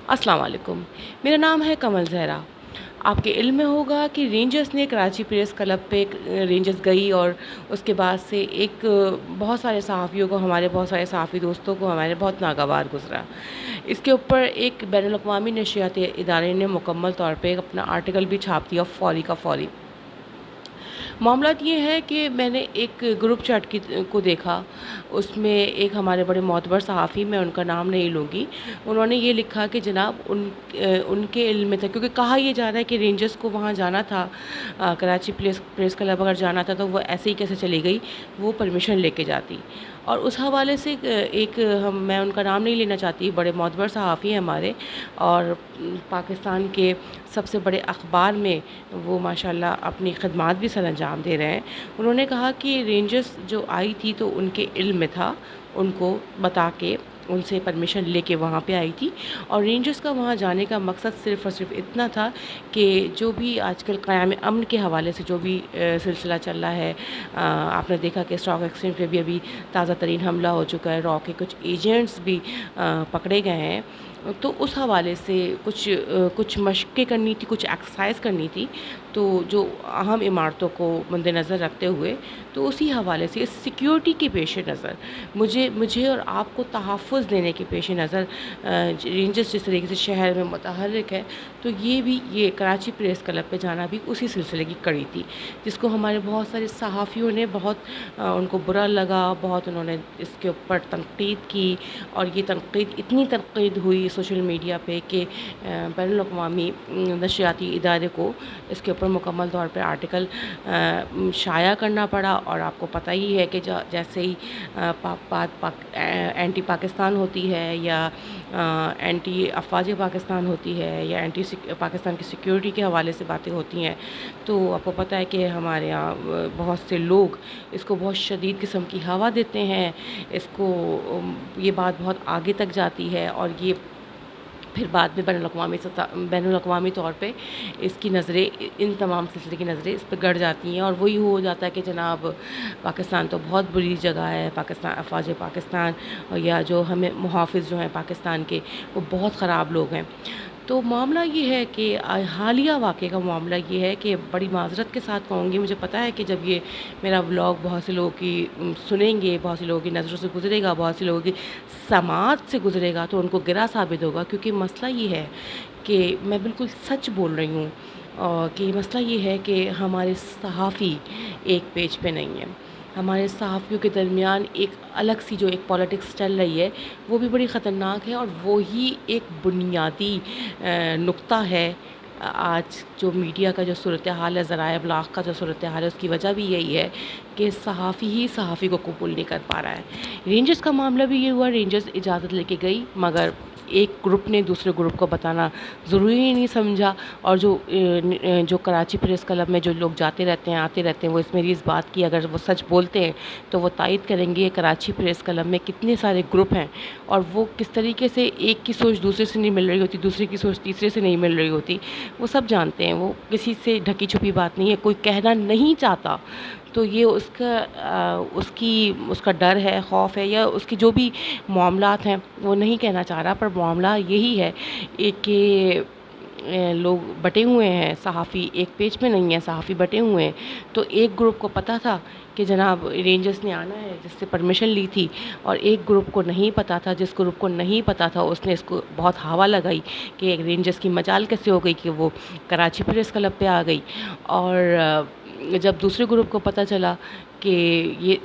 अस्सलाम वालेकुम। मेरा नाम है कमल ज़हरा। आपके इल्म में होगा कि रेंजर्स ने कराची प्रेस क्लब पे रेंजर्स गई और उसके बाद से बहुत सारे सहाफ़ियों को, हमारे बहुत सारे सहाफ़ी दोस्तों को हमारे बहुत नागवार गुज़रा। इसके ऊपर एक बैनुल-अक़वामी नशियाती इदारे ने मुकम्मल तौर पे अपना आर्टिकल भी छाप दिया फ़ौरी का फ़ौरी। मामलात ये है कि मैंने एक ग्रुप चैट को देखा। उसमें एक हमारे बड़े मोतबर सहाफ़ी, मैं उनका नाम नहीं लूँगी, उन्होंने ये लिखा कि जनाब उनके इल्म में था, क्योंकि कहा ये जा रहा है कि रेंजर्स को वहाँ जाना था, कराची प्रेस क्लब अगर जाना था तो वो ऐसे ही कैसे चली गई, वो परमिशन लेके जाती। और उस हवाले से मैं उनका नाम नहीं लेना चाहती, बड़े मोतबर सहाफ़ी हैं हमारे, और पाकिस्तान के सबसे बड़े अखबार में वो माशाल्लाह अपनी खिदमात भी सरअंजाम दे रहे हैं। उन्होंने कहा कि रेंजर्स जो आई थी तो उनके इल्म में था, उनको बता के उनसे परमिशन लेके वहाँ पे आई थी, और रेंजर्स का वहाँ जाने का मकसद सिर्फ़ और सिर्फ इतना था कि जो भी आजकल क़याम अमन के हवाले से जो भी सिलसिला चल रहा है, आपने देखा कि स्टॉक एक्सचेंज पे भी अभी ताज़ा तरीन हमला हो चुका है, रॉ के कुछ एजेंट्स भी पकड़े गए हैं। तो उस हवाले से कुछ मशक़ें करनी थी, कुछ एक्सरसाइज़ करनी थी, तो जो अहम इमारतों को मद्देनज़र रखते हुए, तो उसी हवाले से सिक्योरिटी के पेश नज़र मुझे और आपको तहफ़्फ़ुज़ देने के पेश नज़र रेंजर्स जिस तरीके से शहर में मुतहर्रिक है, तो ये कराची प्रेस क्लब पे जाना भी उसी सिलसिले की कड़ी थी, जिसको हमारे बहुत सारे सहाफ़ियों ने उनको बुरा लगा, बहुत उन्होंने इसके ऊपर तनक़ीद की, और ये इतनी तनक़ीद हुई सोशल मीडिया पे कि बैनुल-अक़वामी नशियाती इदारे को इसके ऊपर मुकम्मल तौर पे आर्टिकल शाया करना पड़ा। और आपको पता ही है कि जैसे ही एंटी पाकिस्तान होती है, या एंटी अफ़वाज पाकिस्तान होती है, या पाकिस्तान की सिक्योरिटी के हवाले से बातें होती हैं, तो आपको पता है कि हमारे यहाँ बहुत से लोग इसको बहुत शदीद किस्म की हवा देते हैं। ये बात बहुत आगे तक जाती है, और ये फिर बाद में बैनुल-अक़वामी तौर पे इसकी नज़रें, इन तमाम सिलसिले की नज़रें इस पे गड़ जाती हैं, और वही हो जाता है कि जनाब पाकिस्तान तो बहुत बुरी जगह है, अफ़वाज पाकिस्तान या जो हमें मुहाफ़िज़ जो हैं पाकिस्तान के, वो बहुत ख़राब लोग हैं। तो मामला ये है कि हालिया वाक़े का मामला ये है कि बड़ी माज़रत के साथ कहूँगी, मुझे पता है कि जब ये मेरा व्लॉग बहुत से लोगों की सुनेंगे, बहुत से लोगों की नज़रों से गुज़रेगा, बहुत से लोगों की समात से गुज़रेगा, तो उनको गिरा साबित होगा, क्योंकि मसला ये है कि मैं बिल्कुल सच बोल रही हूँ, कि मसला ये है कि हमारे सहाफ़ी एक पेज पे नहीं है। हमारे सहाफ़ियों के दरमियान एक अलग सी जो एक पॉलिटिक्स चल रही है, वो भी बड़ी ख़तरनाक है, और वो ही एक बुनियादी नुक्ता है। आज जो मीडिया का जो सूरत हाल है, ज़राए इब्लाग़ का जो सूरत हाल है, उसकी वजह भी यही है कि सहाफ़ी ही सहाफ़ी को कबूल नहीं कर पा रहा है। रेंजर्स का मामला भी ये हुआ, रेंजर्स इजाज़त लेके गई, मगर एक ग्रुप ने दूसरे ग्रुप को बताना ज़रूरी ही नहीं समझा, और जो कराची प्रेस क्लब में जो लोग जाते रहते हैं, आते रहते हैं, वो मेरी इस बात की, अगर वो सच बोलते हैं तो वो तायद करेंगे, कराची प्रेस क्लब में कितने सारे ग्रुप हैं, और वो किस तरीके से एक की सोच दूसरे से नहीं मिल रही होती, दूसरे की सोच तीसरे से नहीं मिल रही होती, वो सब जानते हैं। वो किसी से ढकी छुपी बात नहीं है, कोई कहना नहीं चाहता, तो ये उसका डर है, खौफ है, या उसकी जो भी मामलात हैं वो नहीं कहना चाह रहा, पर मामला यही है कि लोग बटे हुए हैं, सहाफ़ी एक पेज पे नहीं है, सहाफ़ी बटे हुए हैं। तो एक ग्रुप को पता था कि जनाब रेंजर्स ने आना है, जिससे परमिशन ली थी, और एक ग्रुप को नहीं पता था। जिस ग्रुप को नहीं पता था उसने इसको बहुत हवा लगाई कि रेंजर्स की मजाल कैसे हो गई कि वो कराची प्रेस क्लब पे आ गई। और जब दूसरे ग्रुप को पता चला कि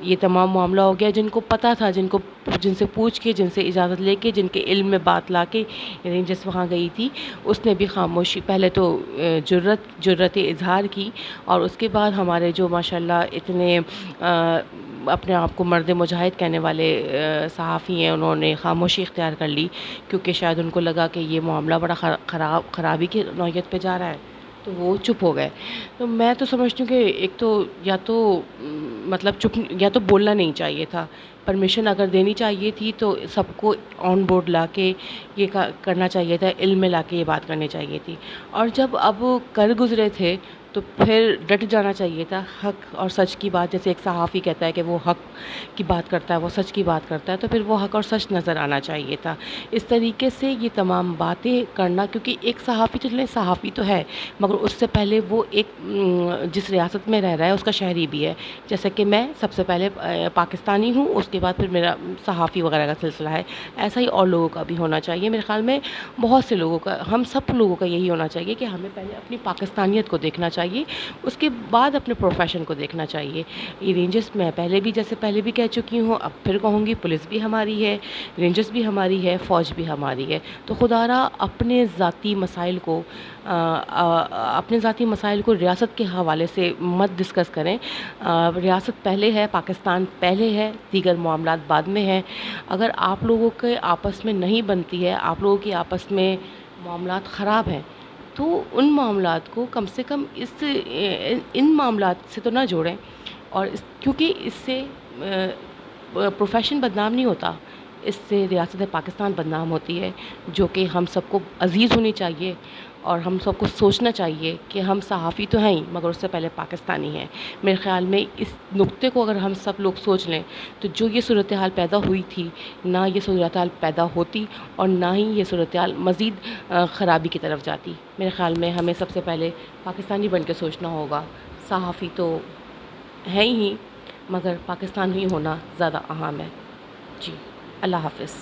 ये तमाम मामला हो गया, जिनको पता था, जिनसे पूछ के, जिनसे इजाज़त लेके, जिनके इल्म में बात लाके रेंजर्स वहाँ गई थी, उसने भी खामोशी, पहले तो जुर्रत इज़हार की, और उसके बाद हमारे जो माशाल्लाह इतने अपने आप को मर्द मुजाहिद कहने वाले सहाफ़ी हैं, उन्होंने खामोशी इख्तियार कर ली, क्योंकि शायद उनको लगा कि ये मामला बड़ा ख़राबी की नौयत पे जा रहा है, तो वो चुप हो गए। तो मैं तो समझती हूँ कि एक तो मतलब या तो बोलना नहीं चाहिए था, परमिशन अगर देनी चाहिए थी तो सबको ऑन बोर्ड लाके ये करना चाहिए था, इल्म में लाके ये बात करनी चाहिए थी। और जब अब कर गुज़रे थे تو پھر ڈٹ جانا چاہیے تھا حق اور سچ کی بات، جیسے ایک صحافی کہتا ہے کہ وہ حق کی بات کرتا ہے، وہ سچ کی بات کرتا ہے، تو پھر وہ حق اور سچ نظر آنا چاہیے تھا۔ اس طریقے سے یہ تمام باتیں کرنا، کیونکہ ایک صحافی تو چلے صحافی تو ہے، مگر اس سے پہلے وہ ایک جس ریاست میں رہ رہا ہے اس کا شہری بھی ہے، جیسے کہ میں سب سے پہلے پاکستانی ہوں، اس کے بعد پھر میرا صحافی وغیرہ کا سلسلہ ہے، ایسا ہی اور لوگوں کا بھی ہونا چاہیے۔ میرے خیال میں بہت سے لوگوں کا، ہم سب لوگوں کا یہی ہونا چاہیے کہ ہمیں پہلے اپنی پاکستانیت کو دیکھنا چاہیے، اس کے بعد اپنے پروفیشن کو دیکھنا چاہیے۔ یہ رینجرز میں پہلے بھی کہہ چکی ہوں، اب پھر کہوں گی، پولیس بھی ہماری ہے، رینجرز بھی ہماری ہے، فوج بھی ہماری ہے، تو خدا را اپنے ذاتی مسائل کو ریاست کے حوالے سے مت ڈسکس کریں۔ ریاست پہلے ہے، پاکستان پہلے ہے، دیگر معاملات بعد میں ہیں۔ اگر آپ لوگوں کے آپس میں نہیں بنتی ہے، آپ لوگوں کے آپس میں معاملات خراب ہیں، تو ان معاملات کو کم سے کم ان معاملات سے تو نہ جوڑیں، اور کیونکہ اس سے پروفیشن بدنام نہیں ہوتا، اس سے ریاست پاکستان بدنام ہوتی ہے، جو کہ ہم سب کو عزیز ہونی چاہیے، اور ہم سب کو سوچنا چاہیے کہ ہم صحافی تو ہیں ہی، مگر اس سے پہلے پاکستانی ہیں۔ میرے خیال میں اس نقطے کو اگر ہم سب لوگ سوچ لیں تو جو یہ صورتحال پیدا ہوئی تھی، نہ یہ صورتحال پیدا ہوتی، اور نہ ہی یہ صورتحال مزید خرابی کی طرف جاتی۔ میرے خیال میں ہمیں سب سے پہلے پاکستانی بن کے سوچنا ہوگا۔ صحافی تو ہیں ہی، مگر پاکستان ہی ہونا زیادہ اہم ہے۔ جی، اللہ حافظ۔